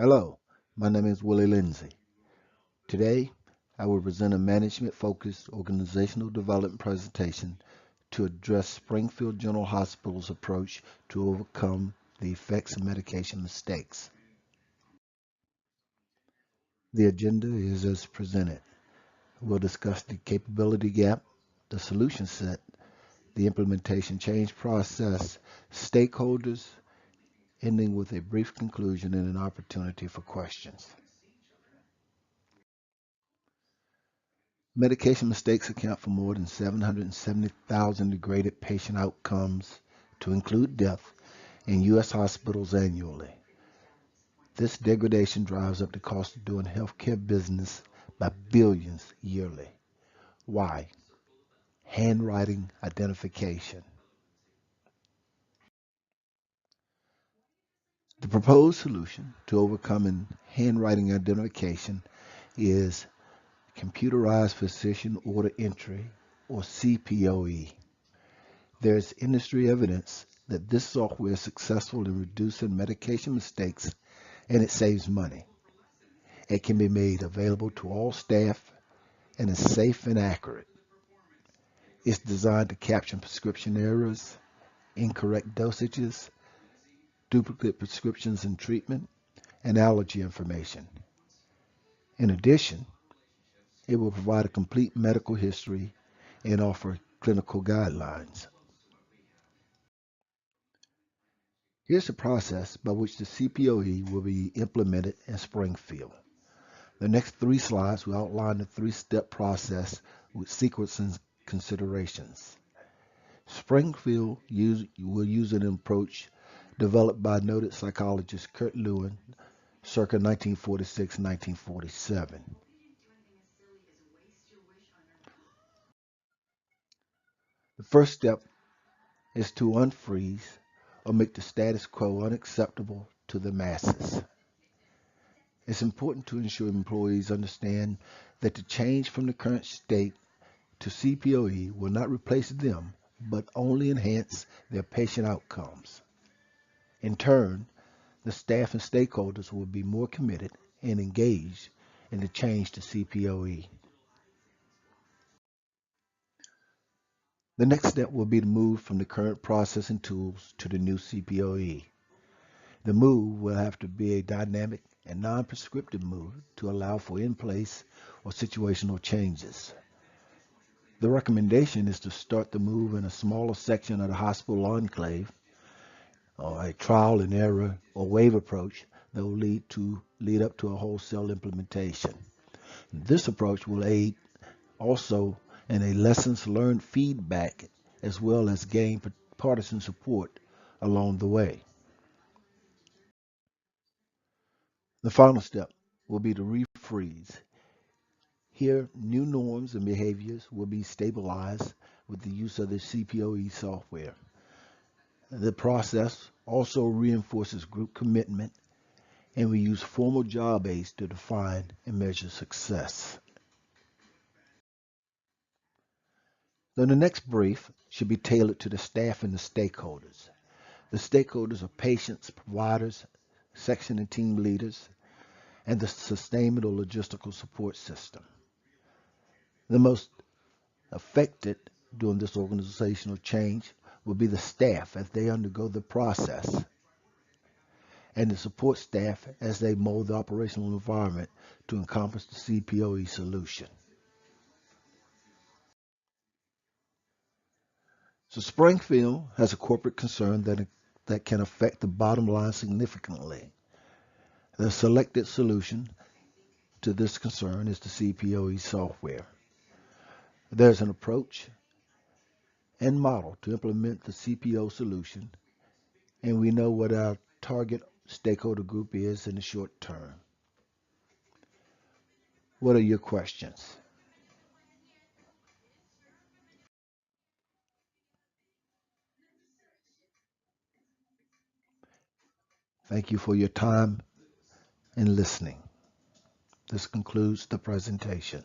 Hello, my name is Willie Lindsay. Today, I will present a management-focused organizational development presentation to address Springfield General Hospital's approach to overcome the effects of medication mistakes. The agenda is as presented. We'll discuss the capability gap, the solution set, the implementation change process, stakeholders, ending with a brief conclusion and an opportunity for questions. Medication mistakes account for more than 770,000 degraded patient outcomes, to include death, in U.S. hospitals annually. This degradation drives up the cost of doing healthcare business by billions yearly. Why? Handwriting identification. The proposed solution to overcoming handwriting identification is computerized physician order entry, or CPOE. There's industry evidence that this software is successful in reducing medication mistakes and it saves money. It can be made available to all staff and is safe and accurate. It's designed to capture prescription errors, incorrect dosages, duplicate prescriptions and treatment, and allergy information. In addition, it will provide a complete medical history and offer clinical guidelines. Here's the process by which the CPOE will be implemented in Springfield. The next 3 slides will outline the 3-step process with sequencing considerations. Springfield will use an approach developed by noted psychologist Kurt Lewin circa 1946-1947. The first step is to unfreeze or make the status quo unacceptable to the masses. It's important to ensure employees understand that the change from the current state to CPOE will not replace them, but only enhance their patient outcomes. In turn, the staff and stakeholders will be more committed and engaged in the change to CPOE. The next step will be to move from the current processing tools to the new CPOE. The move will have to be a dynamic and non-prescriptive move to allow for in-place or situational changes. The recommendation is to start the move in a smaller section of the hospital enclave, or a trial and error or wave approach that will lead up to a wholesale implementation. This approach will aid also in a lessons learned feedback as well as gain partisan support along the way. The final step will be to refreeze. Here, new norms and behaviors will be stabilized with the use of the CPOE software. The process also reinforces group commitment, and we use formal job aids to define and measure success. Then the next brief should be tailored to the staff and the stakeholders. The stakeholders are patients, providers, section and team leaders, and the sustainment or logistical support system. The most affected during this organizational change will be the staff as they undergo the process, and the support staff as they mold the operational environment to encompass the CPOE solution. So Springfield has a corporate concern that can affect the bottom line significantly. The selected solution to this concern is the CPOE software. There's an approach and model to implement the CPO solution, and we know what our target stakeholder group is in the short term. What are your questions? Thank you for your time and listening. This concludes the presentation.